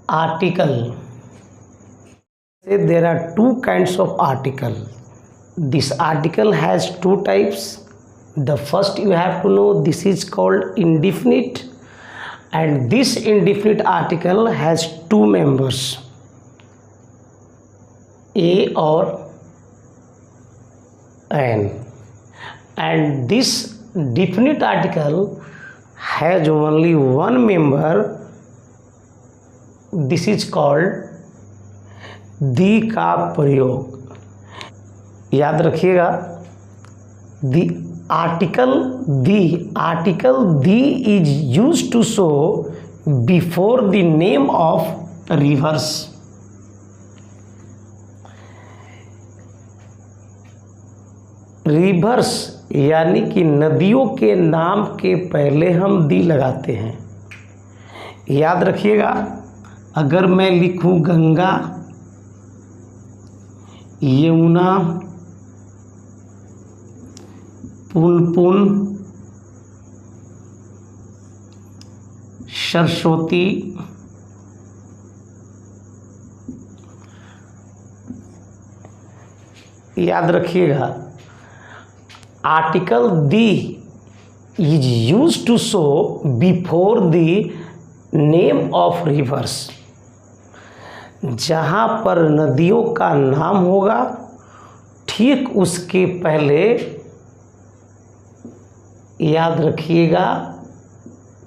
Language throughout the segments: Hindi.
Article. There are two kinds of article. This article has two types. The first you have to know, this is called indefinite, and this indefinite article has two members, a or an, and this definite article has only one member. This is called the का प्रयोग। याद रखिएगा, the article the is use to show before the name of rivers. Rivers यानी कि नदियों के नाम के पहले हम दी लगाते हैं। याद रखिएगा, अगर मैं लिखूं गंगा, यमुना, पुनपुन, सरस्वती, याद रखिएगा, article the is use to show before the name of rivers. जहाँ पर नदियों का नाम होगा ठीक उसके पहले याद रखिएगा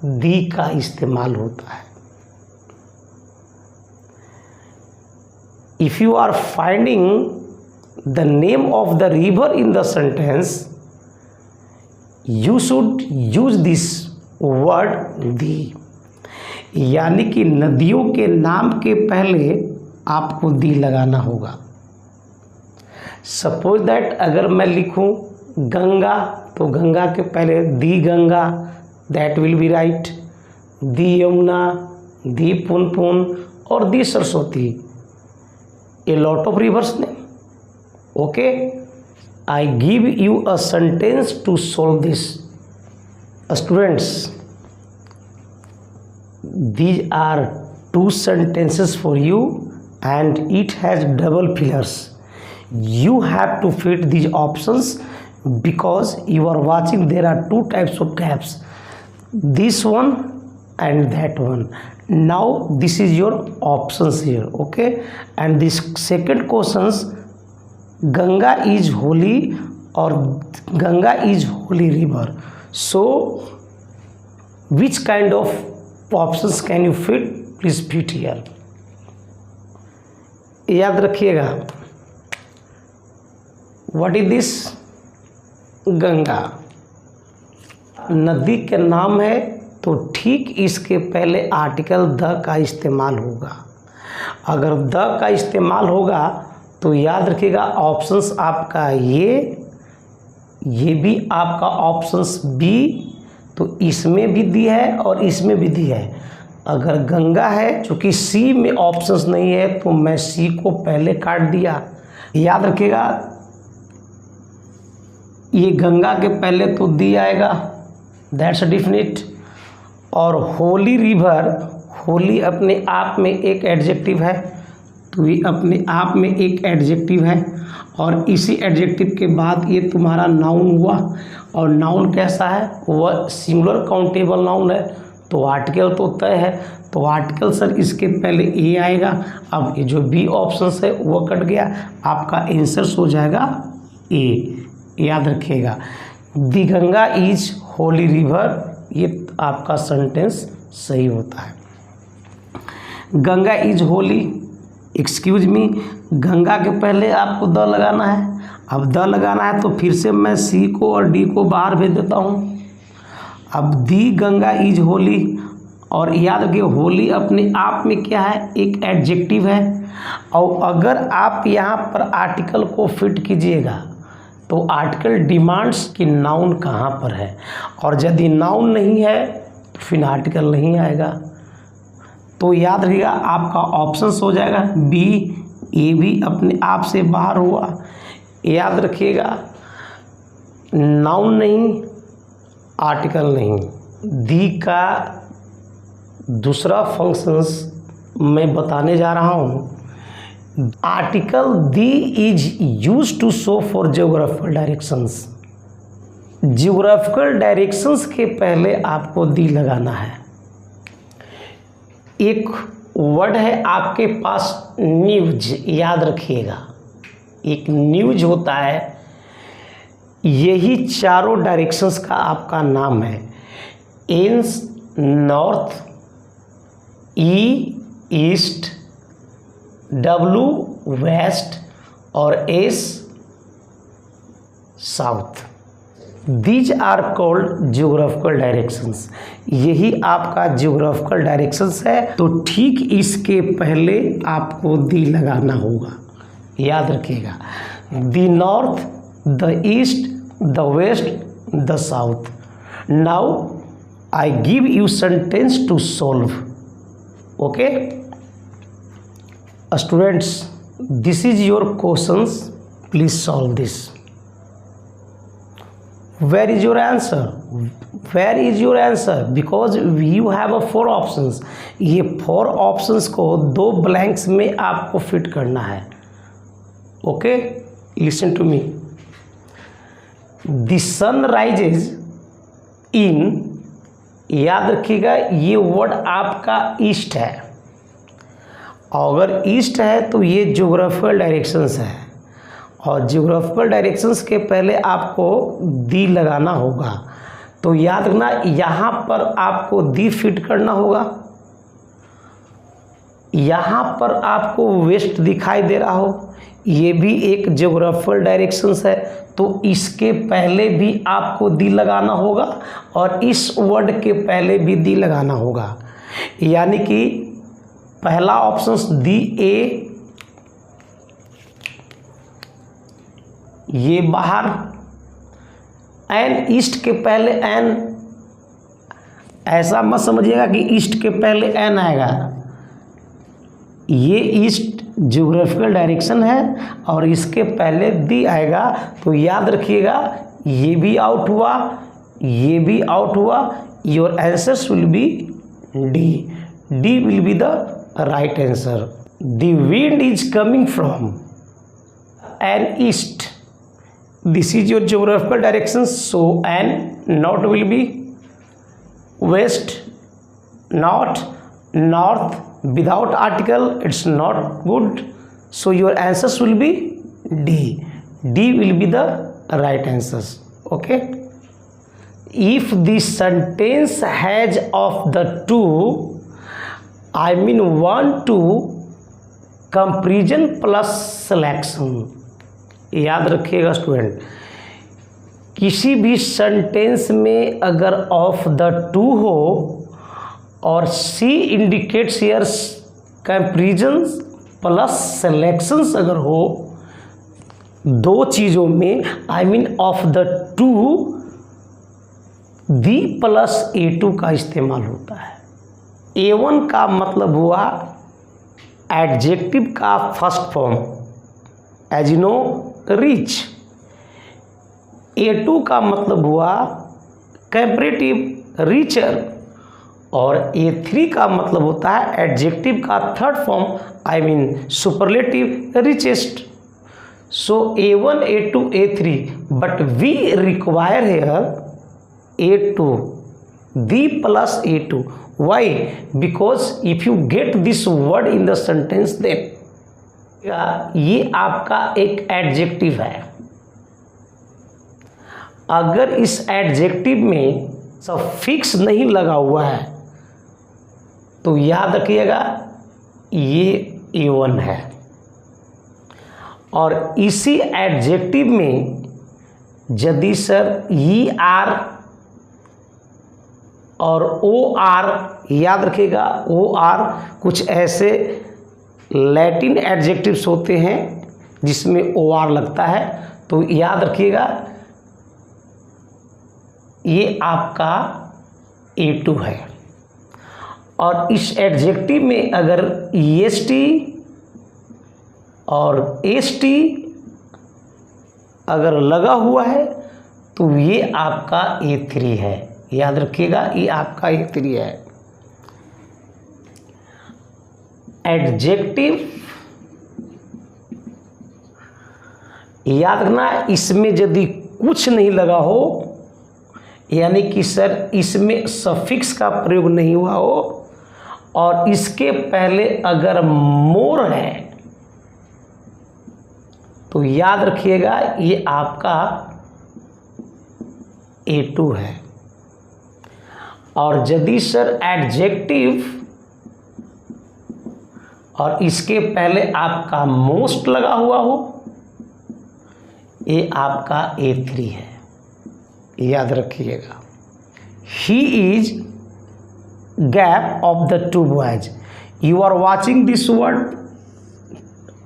दी का इस्तेमाल होता है। If you are finding the name of the river in the sentence, you should use this word the, यानी कि नदियों के नाम के पहले आपको दी लगाना होगा। सपोज दैट अगर मैं लिखूं गंगा, तो गंगा के पहले the Ganga, that will be right. The Yamuna, the Punpun और the Saraswati, a lot of rivers name. Okay, I give you a sentence to solve this. Students, these are two sentences for you and it has double fillers. You have to fit these options because you are watching there are two types of gaps, this one and that one. Now this is your options here, okay? And this second questions, Ganga is holy or Ganga is holy river, so which kind of options can you fit? Please fit here. याद रखिएगा, व्हाट इज दिस? गंगा नदी के नाम है, तो ठीक इसके पहले आर्टिकल द का इस्तेमाल होगा। अगर द का इस्तेमाल होगा तो याद रखिएगा ऑप्शंस आपका ये भी आपका ऑप्शंस बी, तो इसमें भी दी है और इसमें भी दी है। अगर गंगा है, चूँकि सी में ऑप्शंस नहीं है, तो मैं सी को पहले काट दिया। याद रखिएगा, ये गंगा के पहले तो दी आएगा, दैट्स डेफिनेट। और होली रिवर, होली अपने आप में एक एडजेक्टिव है, तो ये अपने आप में एक एडजेक्टिव है, और इसी एडजेक्टिव के बाद ये तुम्हारा नाउन हुआ। और नाउन कैसा है? वह सिंगुलर काउंटेबल नाउन है, तो आर्टिकल तो तय है, तो आर्टिकल सर इसके पहले ए आएगा। अब ये जो बी ऑप्शन है वो कट गया, आपका आंसर हो जाएगा ए। याद रखिएगा, दी गंगा इज होली रिवर, ये आपका सेंटेंस सही होता है। Ganga is Holi, excuse me, Ganga के पहले आपको द लगाना है। अब द लगाना है तो फिर से मैं सी को और डी को बाहर भेज देता हूँ। अब दी गंगा इज होली, और याद रखिए होली अपने आप में क्या है? एक एडजेक्टिव है। और अगर आप यहाँ पर आर्टिकल को फिट कीजिएगा तो आर्टिकल डिमांड्स कि नाउन कहाँ पर है, और यदि नाउन नहीं है तो फिर आर्टिकल नहीं आएगा। तो याद रखिएगा आपका ऑप्शंस हो जाएगा बी, ए भी अपने आप से बाहर हुआ। याद रखिएगा, नाउन नहीं, आर्टिकल नहीं, दी का दूसरा फंक्शंस मैं बताने जा रहा हूँ। Article the is use to show for geographical directions. Geographical directions के पहले आपको दी लगाना है। एक वर्ड है आपके पास न्यूज, याद रखिएगा, एक न्यूज होता है, यही चारों डायरेक्शंस का आपका नाम है। N north, E east, W west और S south. These are called geographical directions. यही आपका जियोग्राफिकल डायरेक्शंस है। तो ठीक इसके पहले आपको दी लगाना होगा, याद रखिएगा। The north, the east, the west, the south. Now I give you sentence to solve. Okay students, this is your questions, please solve this. Where is your answer? Where is your answer? Because you have a 4 options. ये 4 options को 2 blanks में आपको फिट करना है। Okay? Listen to me. The sun rises in, याद रखिएगा ये वर्ड आपका ईस्ट है। अगर ईस्ट है तो ये ज्योग्राफिकल डायरेक्शंस है, और जियोग्राफिकल डायरेक्शंस के पहले आपको दी लगाना होगा। तो याद रखना, यहाँ पर आपको दी फिट करना होगा। यहाँ पर आपको वेस्ट दिखाई दे रहा हो, ये भी एक जियोग्राफिकल डायरेक्शंस है, तो इसके पहले भी आपको दी लगाना होगा और इस वर्ड के पहले भी दी लगाना होगा। यानी कि पहला ऑप्शन दी ए, ये बाहर, एन ईस्ट के पहले एन, ऐसा मत समझिएगा कि ईस्ट के पहले एन आएगा। ये ईस्ट ज्योग्राफिकल डायरेक्शन है और इसके पहले दी आएगा। तो याद रखिएगा, ये भी आउट हुआ, ये भी आउट हुआ। Your answers will be D. D will be the right answer. The wind is coming from an east. This is your geographical direction, so and north will be west, north without article, it's not good, so your answers will be D. D will be the right answers. Okay, if the sentence has of the two, I mean 1 2 comparison plus selection। याद रखिएगा स्टूडेंट, किसी भी सेंटेंस में अगर ऑफ द टू हो और C indicates here comparisons plus selections अगर हो, दो चीज़ों में, I mean of the two, the plus A2 का इस्तेमाल होता है। A1 का मतलब हुआ एडजेक्टिव का first form, as you know rich. A2 का मतलब हुआ कंपैरेटिव, रिचर। और A3 का मतलब होता है एडजेक्टिव का third form, I mean superlative, richest. So A1 A2 A3, but we require here A2, the plus A2। Why? Because if you get this word in the sentence, then ये आपका एक एडजेक्टिव है। अगर इस एडजेक्टिव में सफिक्स नहीं लगा हुआ है तो याद रखिएगा ये A1 है। और इसी एडजेक्टिव में यदि सर ER और OR, याद रखिएगा OR कुछ ऐसे लैटिन एडजेक्टिव्स होते हैं जिसमें OR लगता है, तो याद रखिएगा ये आपका A2 है। और इस एडजेक्टिव में अगर EST और ST अगर लगा हुआ है तो ये आपका A3 है। याद रखिएगा ये आपका A3 है। एडजेक्टिव, याद रखना इसमें यदि कुछ नहीं लगा हो, यानी कि सर इसमें सफिक्स का प्रयोग नहीं हुआ हो और इसके पहले अगर मोर है तो याद रखिएगा ये आपका A2 है। और यदि सर एडजेक्टिव और इसके पहले आपका मोस्ट लगा हुआ हो, ये आपका A3 है, याद रखिएगा। He is gap of the two boys, you are watching this word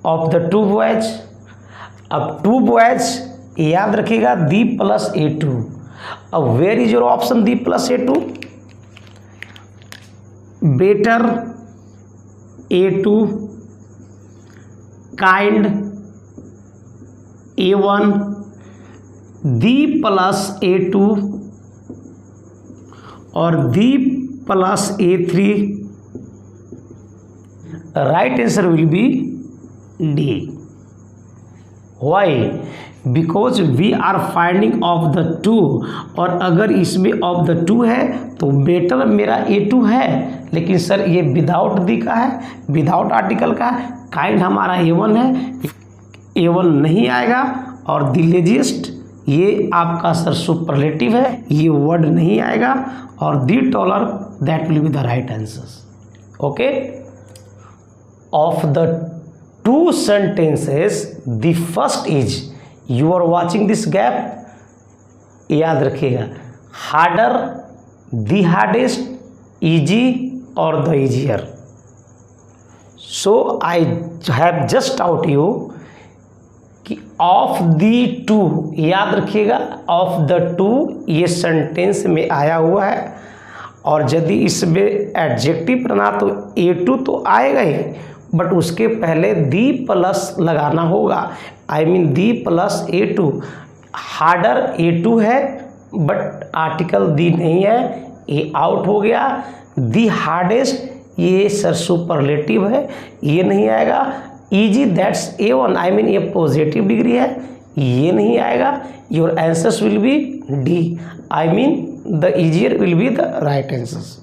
of the two boys. अब टू बॉयज याद रखिएगा दी प्लस A2। अब where is your option the plus A2? Better A2, kind A1, the plus A2 और the plus A3, right answer will be D। Why? Because we are finding of the two, और अगर इसमें ऑफ द टू है तो बेटर मेरा A2 है, लेकिन सर ये विदाउट दी का है, विदाउट आर्टिकल का है। काइंड हमारा A1 है, A1 नहीं आएगा। और द लेजिएस्ट ये आपका सर सुपरलेटिव है, ये वर्ड नहीं आएगा। और the taller that will be the right answer. Okay, of the two sentences the first is, you are watching this gap, याद रखिएगा हार्डर, द हार्डेस्ट, इजी और the easier. So I have just out you कि ऑफ दी टू, याद रखिएगा ऑफ द टू ये सेंटेंस में आया हुआ है। और यदि इसमें एडजेक्टिव बना तो A2 तो आएगा ही, बट उसके पहले दी प्लस लगाना होगा, I mean the plus A2। Harder A2 है बट आर्टिकल दी नहीं है, ये आउट हो गया। दी हार्डेस्ट ये सर सुपरलेटिव है, ये नहीं आएगा। Easy that's A1, I mean ये पॉजिटिव डिग्री है, ये नहीं आएगा। Your answers will be D, I mean the easier will be the right answers.